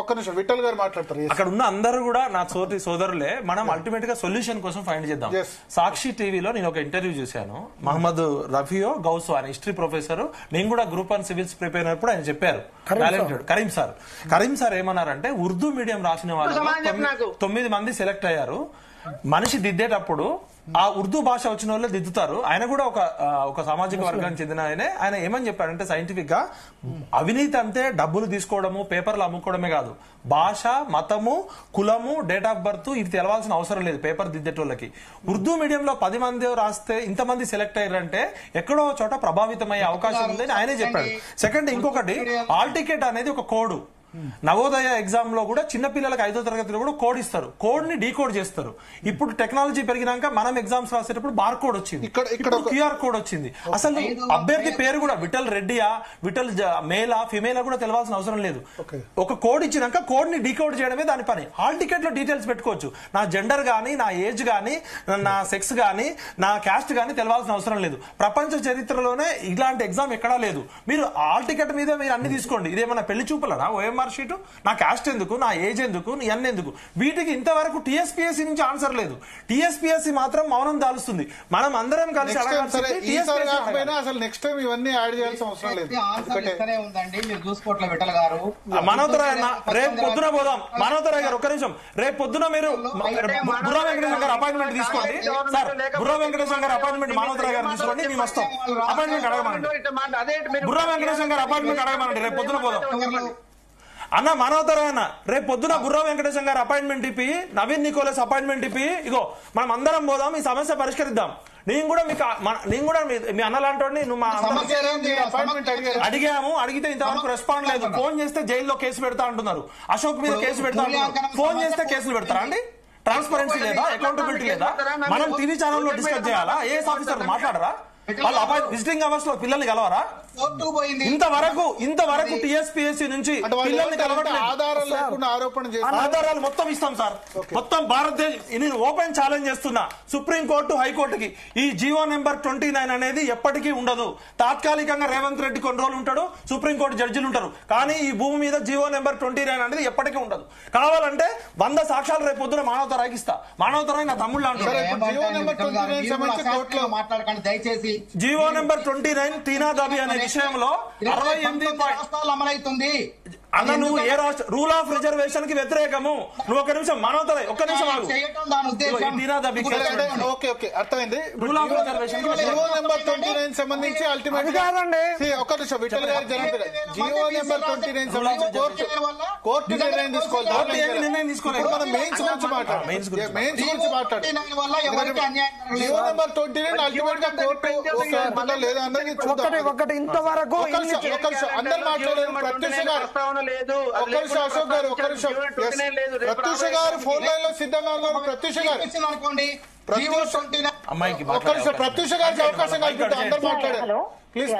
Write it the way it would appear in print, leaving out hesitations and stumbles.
ఒక్క నిమిషం విఠల్ గారు మాట్లాడతారు. అక్కడ ఉన్న అందరూ కూడా నా సోదరులే. మనం అల్టిమేట్ గా సొల్యూషన్ కోసం ఫైండ్ చేద్దాం. సాక్షి టీవీలో నేను ఒక ఇంటర్వ్యూ చూశాను. మహమ్మద్ రఫియో గౌస్ ఆయన హిస్టరీ ప్రొఫెసర్. నేను కూడా గ్రూప్ 1 సివిల్స్ ప్రిపేర్ అయినప్పుడు ఆయన చెప్పారు. కరీం సార్ ఏమన్నారంటే ఉర్దూ మీడియం రాసిన వాళ్ళు 9 మంది సెలెక్ట్ అయ్యారు. మనిషి దిద్దేటప్పుడు ఆ ఉర్దూ భాష వచ్చిన వాళ్ళే దిద్దుతారు. ఆయన కూడా ఒక సామాజిక వర్గానికి చెందిన ఆయన ఏమని చెప్పారంటే సైంటిఫిక్ గా అవినీతి అంటే డబ్బులు తీసుకోవడము పేపర్లు అమ్ముకోవడమే కాదు, భాష, మతము, కులము, డేట్ ఆఫ్ బర్త్ ఇది తెలవాల్సిన అవసరం లేదు పేపర్ దిద్దేటోళ్ళకి. ఉర్దూ మీడియంలో 10 మంది రాస్తే ఇంతమంది సెలెక్ట్ అయ్యారంటే ఎక్కడో చోట ప్రభావితమయ్యే అవకాశం ఉందని ఆయనే చెప్పాడు. సెకండ్ ఇంకొకటి ఆల్ టికెట్ అనేది ఒక కోడ్. నవోదయ ఎగ్జామ్ లో కూడా చిన్న పిల్లలకు 5వ తరగతిలో కూడా కోడ్ ఇస్తారు. కోడ్ ని డీకోడ్ చేస్తారు. ఇప్పుడు టెక్నాలజీ పెరిగినాక మనం ఎగ్జామ్స్ రాసేటప్పుడు బార్ కోడ్ వచ్చింది, ఇక్కడ క్యూఆర్ కోడ్ వచ్చింది. అసలు అభ్యర్థి పేరు కూడా విఠల్ రెడ్డియా, విఠల్ మేలా, ఫిమేలా కూడా తెలవాల్సిన అవసరం లేదు. ఒక కోడ్ ఇచ్చినాక కోడ్ ని డీకోడ్ చేయడమే దాని పని. హాల్ టికెట్ లో డీటెయిల్స్ పెట్టుకోవచ్చు. నా జెండర్ గానీ, నా ఏజ్ గానీ, నా సెక్స్ గానీ, నా క్యాస్ట్ గానీ తెలవాల్సిన అవసరం లేదు. ప్రపంచ చరిత్రలోనే ఇలాంటి ఎగ్జామ్ ఎక్కడా లేదు. మీరు హాల్ టికెట్ మీద మీరు అన్ని తీసుకోండి. ఇదేమన్నా పెళ్లి చూపలరా? ఓఎంఆర్ షీట్, నా క్యాస్ట్ ఎందుకు, నా ఏజ్ ఎందుకు, ఇవన్నీ ఎందుకు? వీటికి ఇంతవరకు టీఎస్పీఎస్సీ నుంచి ఆన్సర్ లేదు. టీఎస్పీఎస్సీ మాత్రం మౌనం దాలుస్తుంది. మనం అందరం కలిసి అసలు నెక్స్ట్ టైం ఇవన్నీ యాడ్ చేయాల్సిన అవసరం లేదు. మనోతరాయన్న రేపు పొద్దున పోదాం. మనోతరాయ్ గారు ఒక్క నిమిషం, రేపు పొద్దున మీరు బుర్రా వెంకటేశ్వర గారు అపాయింట్మెంట్ తీసుకోండి. సార్ బుర్రా వెంకటేశ్వర గారు అపాయింట్మెంట్ మనోతరాయ్ గారు తీసుకోండి. మేము వస్తాం. అపాయింట్మెంట్ అడగమనండి. బుర్రా వెంకటేశ్వర గారు అపాయింట్మెంట్ అడగమనండి. రేపు పొద్దున పోదాం. అన్న మనోతరాయన రేపు పొద్దున బుర్రా వెంకటేశం గారు అపాయింట్మెంట్ ఇప్పి, నవీన్ నికోలస్ అపాయింట్మెంట్ ఇప్పి, ఇగో మనం అందరం పోదాం, ఈ సమస్య పరిష్కరిద్దాం. నేను కూడా మీ అన్నలాంటి నువ్వు అడిగాము, అడిగితే ఇంతవరకు రెస్పాండ్ లేదు. ఫోన్ చేస్తే జైల్లో కేసు పెడతా అంటున్నారు. అశోక్ మీద కేసు పెడతా అంటున్నారు. ఫోన్ చేస్తే కేసులు పెడతారా అండి? ట్రాన్స్పరెన్సీ లేదా? అకౌంటబిలిటీ లేదా? మనం టీవీ ఛానల్లో డిస్కస్ చేయాలా? ఏఎస్ ఆఫీసర్ మాట్లాడరా? వాళ్ళు విజిటింగ్ అవర్స్ లో పిల్లల్ని కలవరా? ఇంతవరకు టీఎస్పీఎస్సీ నుంచి పిల్లల్ని ఆధారాలు మొత్తం ఇస్తాం సార్. మొత్తం భారతదేశం నేను ఓపెన్ ఛాలెంజ్ చేస్తున్నా సుప్రీంకోర్టు, హైకోర్టుకి. ఈ జీవో నెంబర్ 29 అనేది ఎప్పటికీ ఉండదు. తాత్కాలికంగా రేవంత్ రెడ్డి కొన్ని రోజులు ఉంటాడు, సుప్రీంకోర్టు జడ్జిలు ఉంటారు. కానీ ఈ భూమి మీద జీవో నెంబర్ 29 అనేది ఎప్పటికీ ఉండదు. కావాలంటే 100 సాక్ష్యాలు రేపు పొద్దున మానవతరాయికి ఇస్తా. మానవతరాయి నా తమ్ముళ్ళు అంటారు. జీవో నెంబర్ 29 తీనా దాబి అనే విషయంలో 68 అమలవుతుంది. అన్న నువ్వు ఏ రాష్ట్ర రూల్ ఆఫ్ రిజర్వేషన్ కి వ్యతిరేకము. నువ్వు ఒక నిమిషం మనోతరాయ్ ఒక్క నిమిషం ఆగు. అర్థమైంది. Rule of reservation GO number 29 సంబంధించి అల్టిమేట్ ఒక్క నిమిషం విఠల్ గారు జీవో నెంబర్ 29 సంబంధించి కోర్టు నిర్ణయం తీసుకోవాలి. మనం మెయిన్స్ గురించి మాట్లాడాలి. జీవో నెంబర్ 29 అల్టిమేట్ గా కోర్టు లేదా అన్నది ఒకటి ఇంతవరకు అందరు మాట్లాడారు. ప్రత్యూష గారు ప్రత్యూష గారు ఫోన్ లైన్ లో సిద్ధంగా ఉన్నారు. ప్రత్యూష గారు ప్రత్యూష గారికి అవకాశం కల్పితే అందరు మాట్లాడారు. ప్లీజ్.